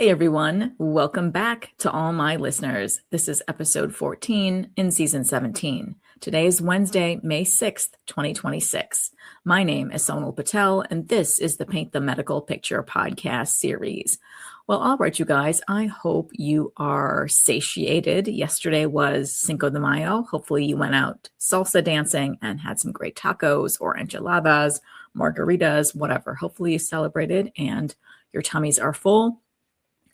Hey everyone, welcome back to all my listeners. This is episode 14 in season 17. Today is Wednesday, May 6th, 2026. My name is Sonal Patel, and this is the Paint the Medical Picture podcast series. Well, all right, you guys, I hope you are satiated. Yesterday was Cinco de Mayo. Hopefully you went out salsa dancing and had some great tacos or enchiladas, margaritas, whatever. Hopefully you celebrated and your tummies are full.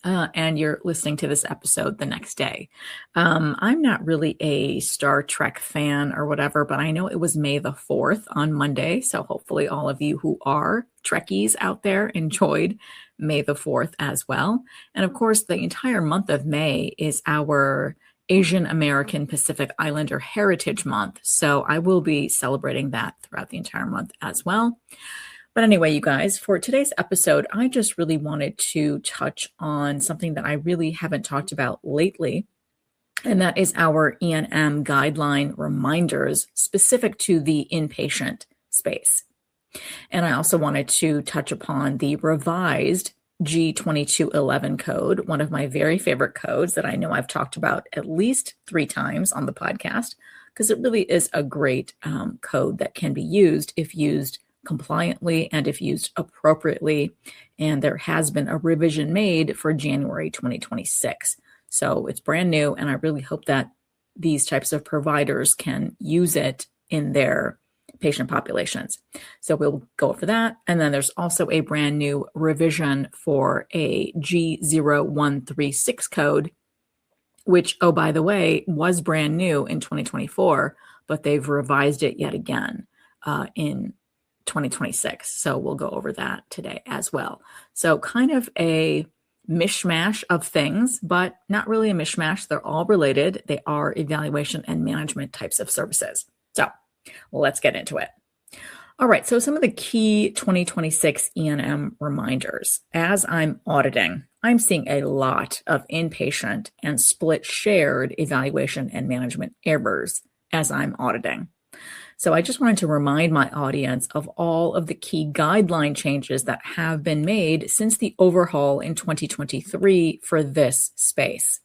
And you're listening to this episode the next day. I'm not really a Star Trek fan or whatever, but I know it was May the 4th on Monday. So hopefully all of you who are Trekkies out there enjoyed May the 4th as well. And of course, the entire month of May is our Asian American Pacific Islander Heritage Month. So I will be celebrating that throughout the entire month as well. But anyway, you guys, for today's episode, I just really wanted to touch on something that I really haven't talked about lately, and that is our E&M guideline reminders specific to the inpatient space. And I also wanted to touch upon the revised G2211 code, one of my very favorite codes that I know I've talked about at least 3 times on the podcast, because it really is a great code that can be used if used compliantly and if used appropriately. And there has been a revision made for January 2026. So it's brand new, and I really hope that these types of providers can use it in their patient populations. So we'll go over that. And then there's also a brand new revision for a G0136 code, which, oh, by the way, was brand new in 2024, but they've revised it yet again in 2026. So we'll go over that today as well. So kind of a mishmash of things, but not really a mishmash. They're all related. They are evaluation and management types of services. So let's get into it. All right. So some of the key 2026 E&M reminders. As I'm auditing, I'm seeing a lot of inpatient and split shared evaluation and management errors as I'm auditing. So I just wanted to remind my audience of all of the key guideline changes that have been made since the overhaul in 2023 for this space.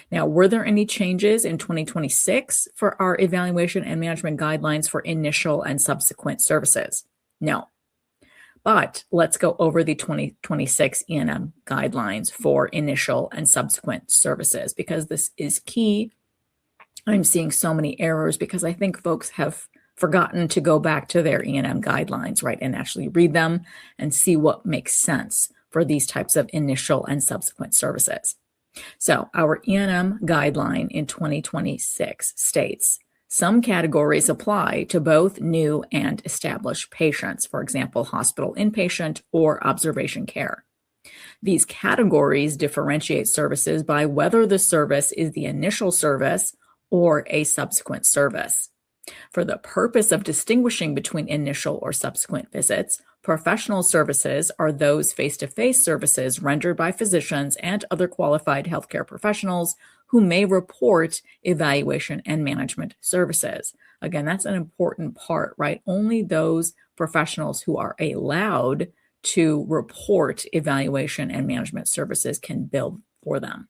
Now, were there any changes in 2026 for our evaluation and management guidelines for initial and subsequent services? No. But let's go over the 2026 E&M guidelines for initial and subsequent services, because this is key. I'm seeing so many errors because I think folks have forgotten to go back to their E&M guidelines, right, and actually read them and see what makes sense for these types of initial and subsequent services. So our E&M guideline in 2026 states some categories apply to both new and established patients, for example, hospital inpatient or observation care. These categories differentiate services by whether the service is the initial service or a subsequent service. For the purpose of distinguishing between initial or subsequent visits, professional services are those face-to-face services rendered by physicians and other qualified healthcare professionals who may report evaluation and management services. Again, that's an important part, right? Only those professionals who are allowed to report evaluation and management services can bill for them.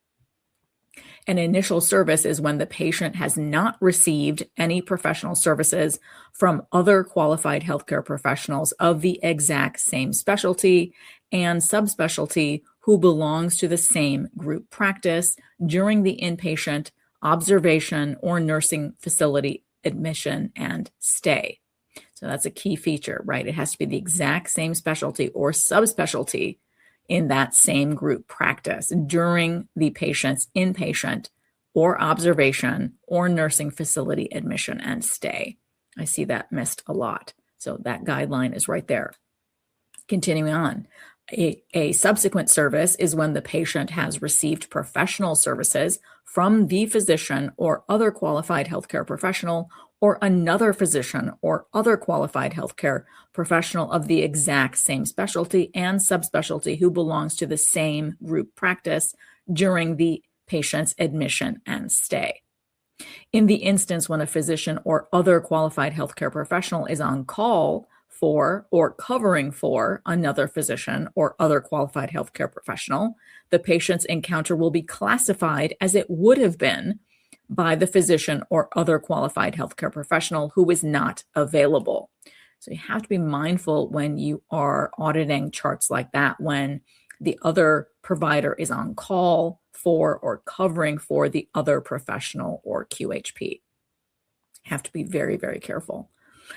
An initial service is when the patient has not received any professional services from other qualified healthcare professionals of the exact same specialty and subspecialty who belongs to the same group practice during the inpatient, observation, or nursing facility admission and stay. So that's a key feature, right? It has to be the exact same specialty or subspecialty in that same group practice during the patient's inpatient or observation or nursing facility admission and stay. I see that missed a lot. So that guideline is right there. Continuing on, a subsequent service is when the patient has received professional services from the physician or other qualified healthcare professional or another physician or other qualified healthcare professional of the exact same specialty and subspecialty who belongs to the same group practice during the patient's admission and stay. In the instance when a physician or other qualified healthcare professional is on call for or covering for another physician or other qualified healthcare professional, the patient's encounter will be classified as it would have been by the physician or other qualified healthcare professional who is not available. So you have to be mindful when you are auditing charts like that, when the other provider is on call for or covering for the other professional or QHP. Have to be very, very careful.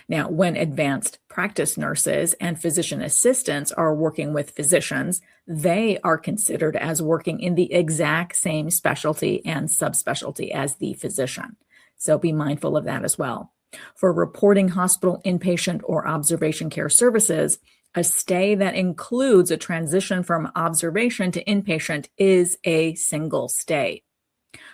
Now, when advanced practice nurses and physician assistants are working with physicians, they are considered as working in the exact same specialty and subspecialty as the physician. So be mindful of that as well. For reporting hospital inpatient or observation care services, a stay that includes a transition from observation to inpatient is a single stay.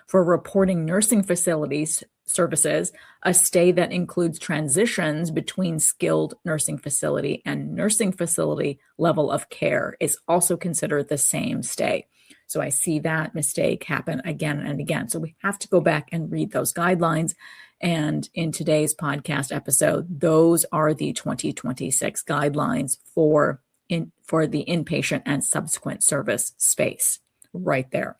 For reporting nursing facilities services, a stay that includes transitions between skilled nursing facility and nursing facility level of care is also considered the same stay. So I see that mistake happen again and again. So we have to go back and read those guidelines. And in today's podcast episode, those are the 2026 guidelines for the inpatient and subsequent service space right there.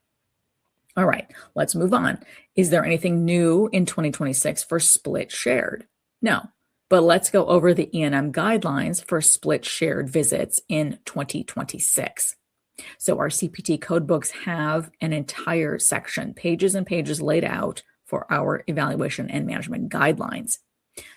All right, let's move on. Is there anything new in 2026 for split shared? No, but let's go over the E&M guidelines for split shared visits in 2026. So our CPT codebooks have an entire section, pages and pages laid out for our evaluation and management guidelines.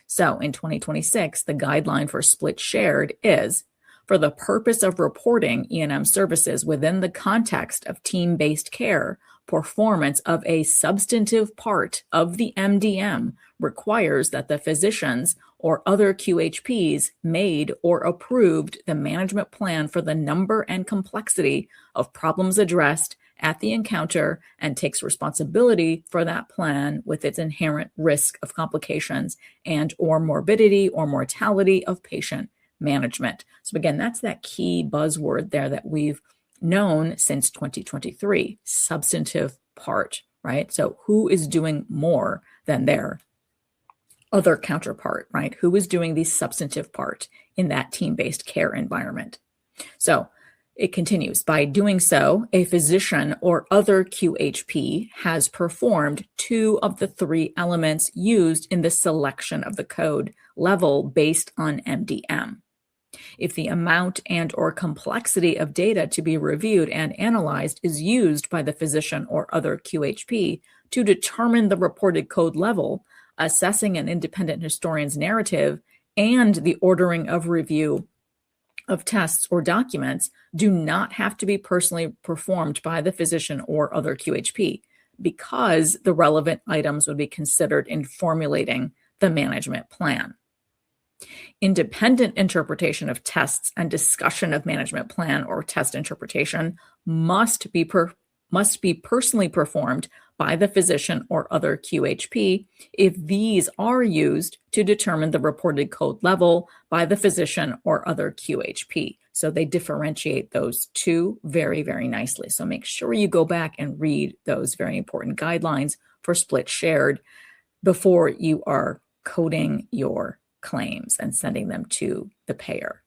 So in 2026, the guideline for split shared is for the purpose of reporting E&M services within the context of team-based care, performance of a substantive part of the MDM requires that the physicians or other QHPs made or approved the management plan for the number and complexity of problems addressed at the encounter and takes responsibility for that plan with its inherent risk of complications and or morbidity or mortality of patient management. So again, that's that key buzzword there that we've known since 2023, substantive part, right? So who is doing more than their other counterpart, right? Who is doing the substantive part in that team-based care environment? So it continues, by doing so, a physician or other QHP has performed two of the three elements used in the selection of the code level based on MDM. If the amount and or complexity of data to be reviewed and analyzed is used by the physician or other QHP to determine the reported code level, assessing an independent historian's narrative, and the ordering of review of tests or documents do not have to be personally performed by the physician or other QHP because the relevant items would be considered in formulating the management plan. Independent interpretation of tests and discussion of management plan or test interpretation must be personally performed by the physician or other QHP if these are used to determine the reported code level by the physician or other QHP. So they differentiate those two very, very nicely. So make sure you go back and read those very important guidelines for split shared before you are coding your claims and sending them to the payer.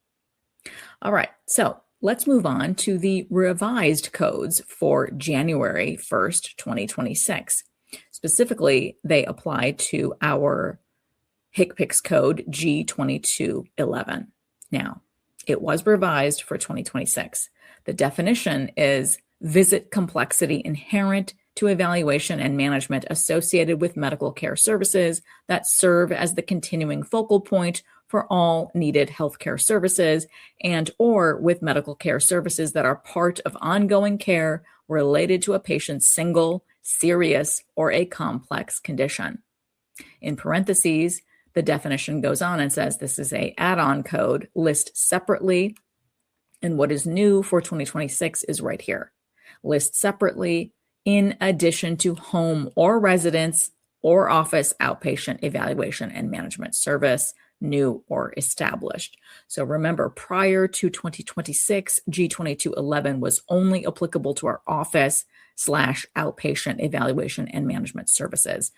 All right, so let's move on to the revised codes for January 1st, 2026. Specifically, they apply to our HCPCS code G2211. Now, it was revised for 2026. The definition is visit complexity inherent to evaluation and management associated with medical care services that serve as the continuing focal point for all needed healthcare services and or with medical care services that are part of ongoing care related to a patient's single, serious, or a complex condition. In parentheses, the definition goes on and says this is an add-on code, list separately, and what is new for 2026 is right here. List separately in addition to home or residence or office outpatient evaluation and management service, new or established. So remember, prior to 2026, G2211 was only applicable to our office/outpatient evaluation and management services.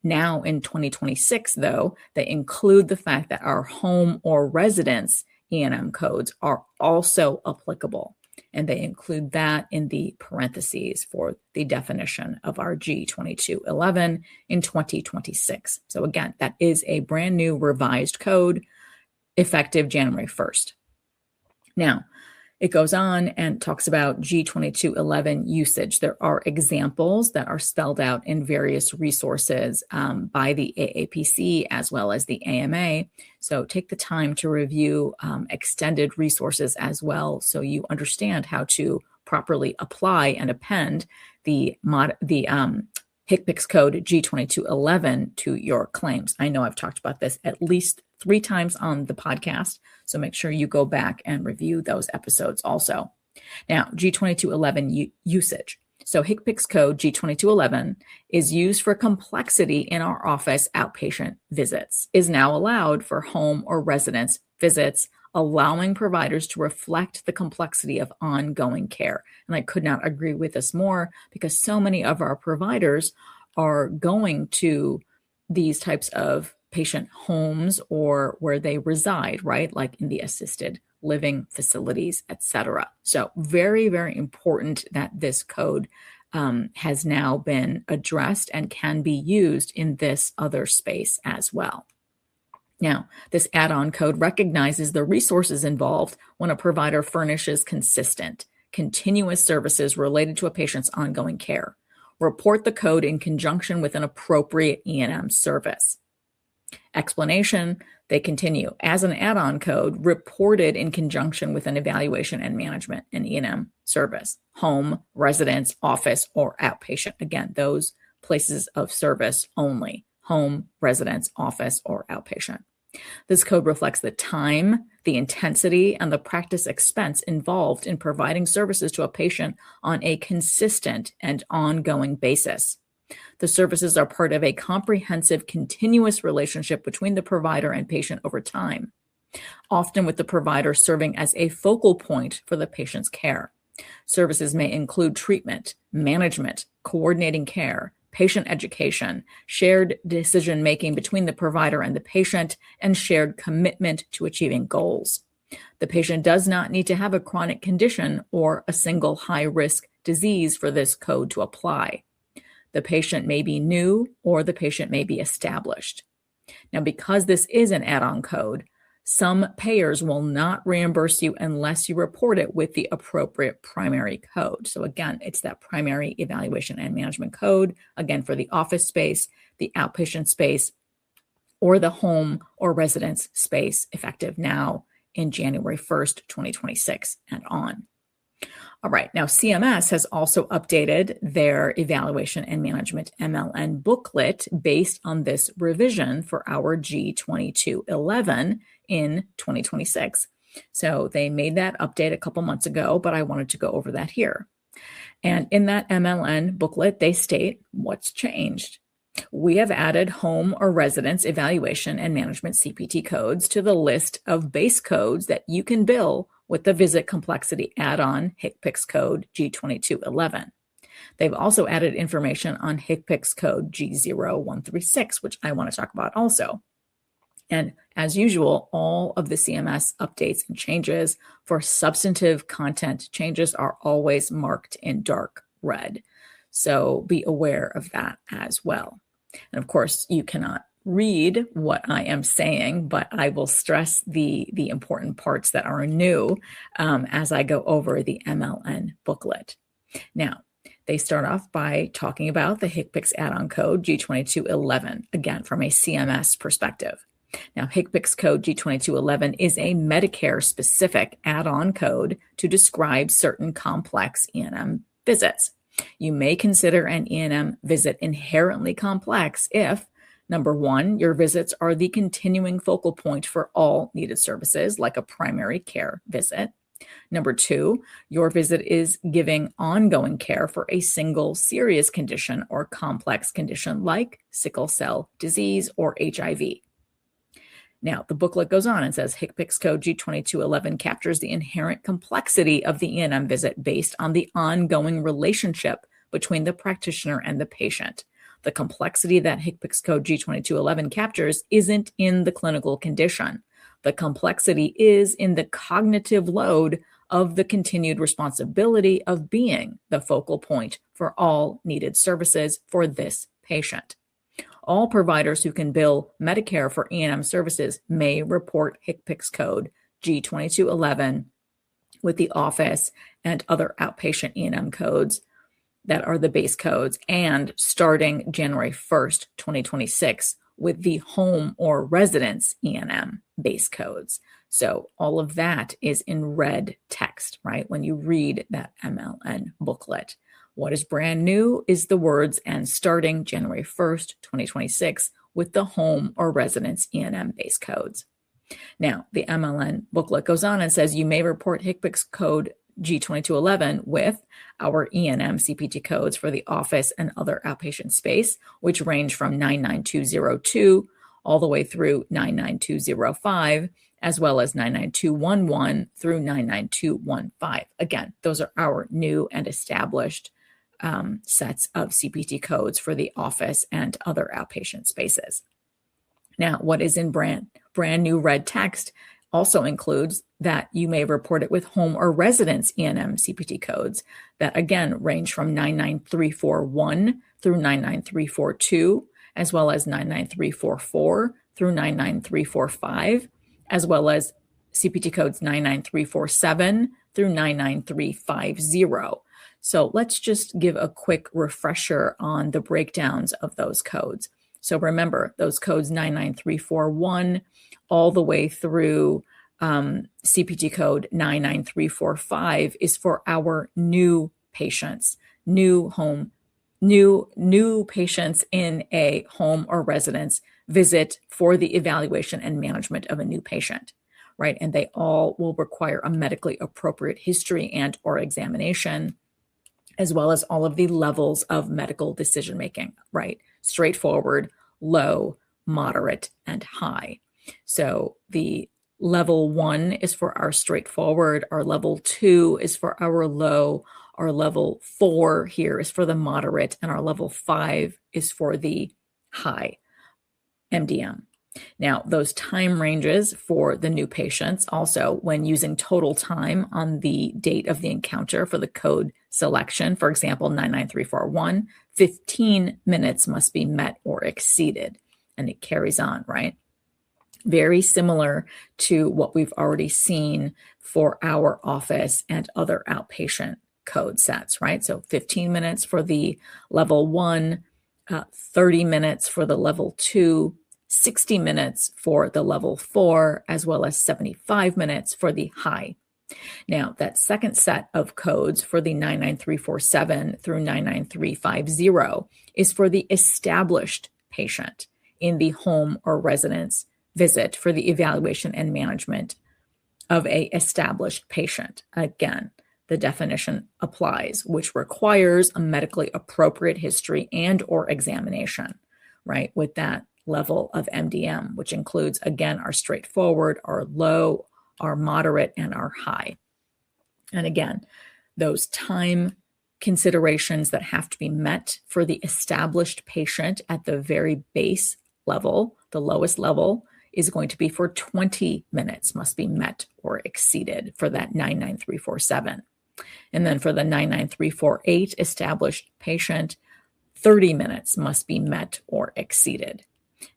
Now in 2026, though, they include the fact that our home or residence E&M codes are also applicable. And they include that in the parentheses for the definition of our G2211 in 2026. So again, that is a brand new revised code effective January 1st. Now, it goes on and talks about G2211 usage. There are examples that are spelled out in various resources by the AAPC as well as the AMA. So take the time to review extended resources as well so you understand how to properly apply and append the HCPCS code G2211 to your claims. I know I've talked about this at least 3 times on the podcast, so make sure you go back and review those episodes also. Now, G2211 usage. So HCPCS code G2211 is used for complexity in our office outpatient visits, is now allowed for home or residence visits, allowing providers to reflect the complexity of ongoing care. And I could not agree with this more because so many of our providers are going to these types of patient homes or where they reside, right? Like in the assisted living facilities, etc. So very, very important that this code has now been addressed and can be used in this other space as well. Now, this add-on code recognizes the resources involved when a provider furnishes consistent, continuous services related to a patient's ongoing care. Report the code in conjunction with an appropriate E&M service. Explanation, they continue. As an add-on code, reported in conjunction with an evaluation and management and E&M service. Home, residence, office, or outpatient. Again, those places of service only. Home, residence, office, or outpatient. This code reflects the time, the intensity, and the practice expense involved in providing services to a patient on a consistent and ongoing basis. The services are part of a comprehensive, continuous relationship between the provider and patient over time, often with the provider serving as a focal point for the patient's care. Services may include treatment, management, coordinating care, patient education, shared decision-making between the provider and the patient, and shared commitment to achieving goals. The patient does not need to have a chronic condition or a single high-risk disease for this code to apply. The patient may be new or the patient may be established. Now, because this is an add-on code, some payers will not reimburse you unless you report it with the appropriate primary code. So again, it's that primary evaluation and management code, again, for the office space, the outpatient space, or the home or residence space, effective now in January 1st, 2026 and on. All right, now CMS has also updated their evaluation and management MLN booklet based on this revision for our G2211 in 2026. So they made that update a couple months ago, but I wanted to go over that here. And in that MLN booklet, they state what's changed. We have added home or residence evaluation and management CPT codes to the list of base codes that you can bill with the visit complexity add-on HCPCS code G2211. They've also added information on HCPCS code G0136, which I want to talk about also. And as usual, all of the CMS updates and changes for substantive content changes are always marked in dark red. So be aware of that as well. And of course, you cannot read what I am saying, but I will stress the important parts that are new as I go over the MLN booklet. Now, they start off by talking about the HCPCS add-on code G2211, again, from a CMS perspective. Now, HCPCS code G2211 is a Medicare-specific add-on code to describe certain complex E&M visits. You may consider an E&M visit inherently complex if, number one, your visits are the continuing focal point for all needed services, like a primary care visit. Number two, your visit is giving ongoing care for a single serious condition or complex condition like sickle cell disease or HIV. Now, the booklet goes on and says HCPCS code G2211 captures the inherent complexity of the E&M visit based on the ongoing relationship between the practitioner and the patient. The complexity that HCPCS code G2211 captures isn't in the clinical condition. The complexity is in the cognitive load of the continued responsibility of being the focal point for all needed services for this patient. All providers who can bill Medicare for E&M services may report HCPCS code G2211 with the office and other outpatient E&M codes that are the base codes, and starting January 1st, 2026, with the home or residence E&M base codes. So all of that is in red text, right? When you read that MLN booklet. What is brand new is the words "and starting January 1st, 2026, with the home or residence E&M base codes." Now, the MLN booklet goes on and says you may report HCPCS code G2211 with our E&M CPT codes for the office and other outpatient space, which range from 99202 all the way through 99205, as well as 99211 through 99215. Again, those are our new and established sets of CPT codes for the office and other outpatient spaces. Now, what is in brand new red text also includes that you may report it with home or residence E&M CPT codes that, again, range from 99341 through 99342, as well as 99344 through 99345, as well as CPT codes 99347 through 99350. So let's just give a quick refresher on the breakdowns of those codes. So remember, those codes 99341 all the way through CPT code 99345 is for our new patients, new patients in a home or residence visit for the evaluation and management of a new patient, right? And they all will require a medically appropriate history and or examination, as well as all of the levels of medical decision-making, right? Straightforward, low, moderate, and high. So the level 1 is for our straightforward, our level 2 is for our low, our level 4 here is for the moderate, and our level 5 is for the high MDM. Now, those time ranges for the new patients, also when using total time on the date of the encounter for the code selection, for example, 99341, 15 minutes must be met or exceeded. And it carries on, right? Very similar to what we've already seen for our office and other outpatient code sets, right? So 15 minutes for the level 1, 30 minutes for the level 2, 60 minutes for the level 4, as well as 75 minutes for the high. Now, that second set of codes for the 99347 through 99350 is for the established patient in the home or residence visit for the evaluation and management of a established patient. Again, the definition applies, which requires a medically appropriate history and or examination, right, with that level of MDM, which includes, again, our straightforward, our low, our moderate, and our high. And again, those time considerations that have to be met for the established patient at the very base level, the lowest level, is going to be for 20 minutes must be met or exceeded for that 99347. And then for the 99348 established patient, 30 minutes must be met or exceeded.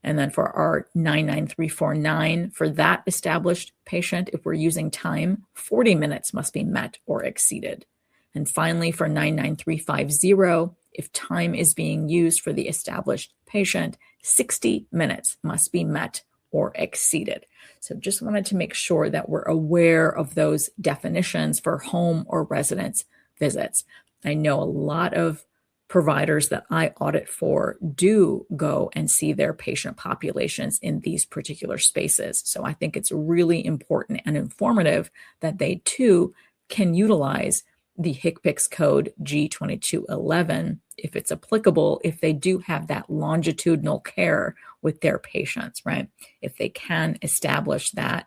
And then for our 99349, for that established patient, if we're using time, 40 minutes must be met or exceeded. And finally, for 99350, if time is being used for the established patient, 60 minutes must be met or exceeded. So just wanted to make sure that we're aware of those definitions for home or residence visits. I know a lot of providers that I audit for do go and see their patient populations in these particular spaces. So I think it's really important and informative that they too can utilize the HCPCS code G2211 if it's applicable, if they do have that longitudinal care with their patients, right? If they can establish that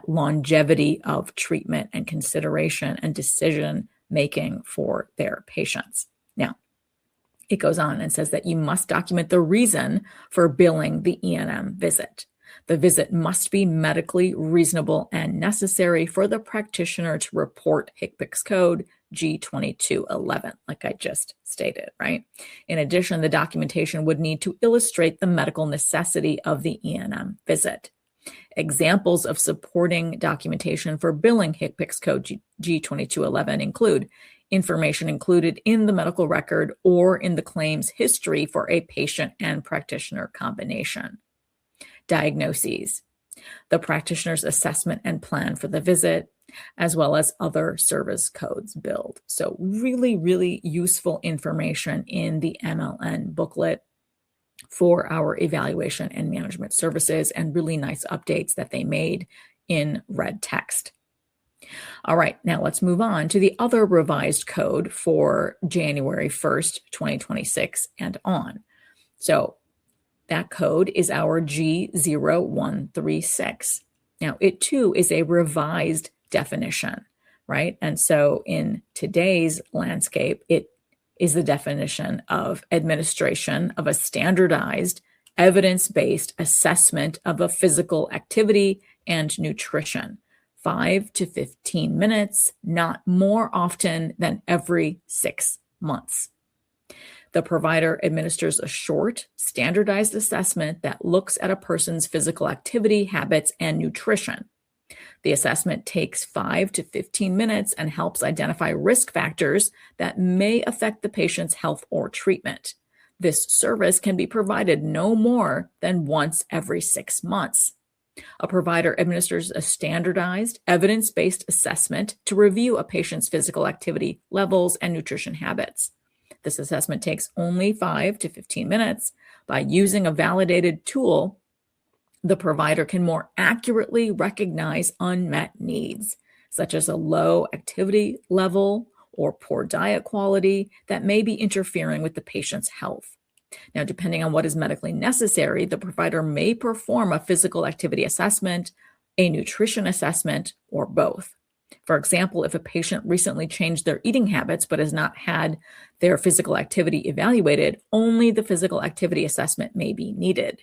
longevity of treatment and consideration and decision making for their patients. Now, It goes on and says that you must document the reason for billing the E&M visit. The visit must be medically reasonable and necessary for the practitioner to report HCPCS code G2211, like I just stated, right? In addition, the documentation would need to illustrate the medical necessity of the E&M visit. Examples of supporting documentation for billing HCPCS code G2211 include information included in the medical record or in the claims history for a patient and practitioner combination. Diagnoses, the practitioner's assessment and plan for the visit, as well as other service codes billed. So really, really useful information in the MLN booklet for our evaluation and management services, and really nice updates that they made in red text. All right, now let's move on to the other revised code for January 1st, 2026 and on. So that code is our G0136. Now, it too is a revised definition, right? And so in today's landscape, it is the definition of administration of a standardized, evidence-based assessment of a physical activity and nutrition, 5 to 15 minutes, not more often than every 6 months. The provider administers a short, standardized assessment that looks at a person's physical activity, habits, and nutrition. The assessment takes 5 to 15 minutes and helps identify risk factors that may affect the patient's health or treatment. This service can be provided no more than once every 6 months. A provider administers a standardized, evidence-based assessment to review a patient's physical activity levels and nutrition habits. This assessment takes only 5 to 15 minutes. By using a validated tool, the provider can more accurately recognize unmet needs, such as a low activity level or poor diet quality that may be interfering with the patient's health. Now, depending on what is medically necessary, the provider may perform a physical activity assessment, a nutrition assessment, or both. For example, if a patient recently changed their eating habits but has not had their physical activity evaluated, only the physical activity assessment may be needed.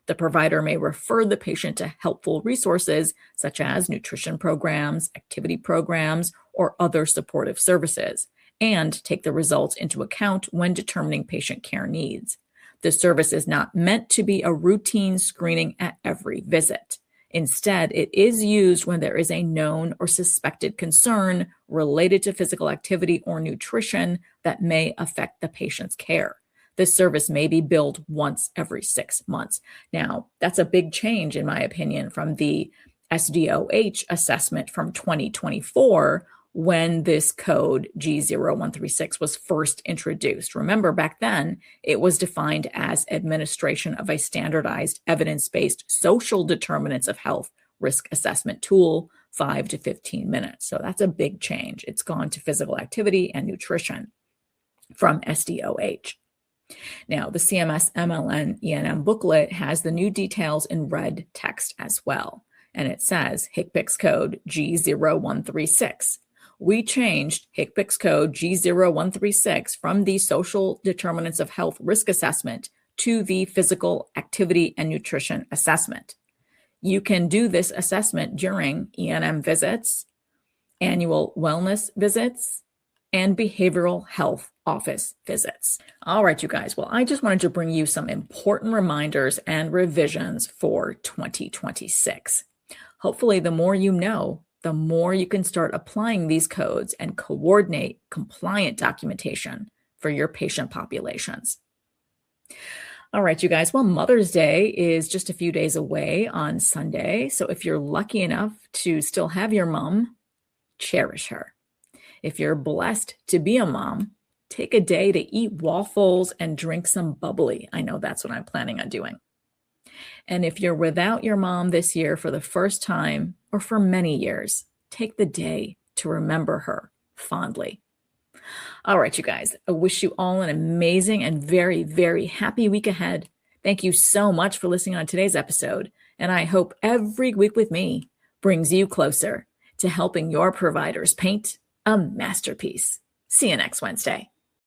The provider may refer the patient to helpful resources such as nutrition programs, activity programs, or other supportive services, and take the results into account when determining patient care needs. This service is not meant to be a routine screening at every visit. Instead, it is used when there is a known or suspected concern related to physical activity or nutrition that may affect the patient's care. This service may be billed once every 6 months. Now, that's a big change, in my opinion, from the SDOH assessment from 2024 when this code G0136 was first introduced. Remember, back then, it was defined as administration of a standardized evidence-based social determinants of health risk assessment tool, 5 to 15 minutes. So that's a big change. It's gone to physical activity and nutrition from SDOH. Now, the CMS MLN E&M booklet has the new details in red text as well. And it says HCPCS code G0136. We changed HCPCS code G0136 from the social determinants of health risk assessment to the physical activity and nutrition assessment. You can do this assessment during E&M visits, annual wellness visits, and behavioral health office visits. All right, you guys. Well, I just wanted to bring you some important reminders and revisions for 2026. Hopefully, the more you know, the more you can start applying these codes and coordinate compliant documentation for your patient populations. All right, you guys. Well, Mother's Day is just a few days away on Sunday. So if you're lucky enough to still have your mom, cherish her. If you're blessed to be a mom, take a day to eat waffles and drink some bubbly. I know that's what I'm planning on doing. And if you're without your mom this year for the first time or for many years, take the day to remember her fondly. All right, you guys, I wish you all an amazing and very, very happy week ahead. Thank you so much for listening on today's episode. And I hope every week with me brings you closer to helping your providers paint a masterpiece. See you next Wednesday.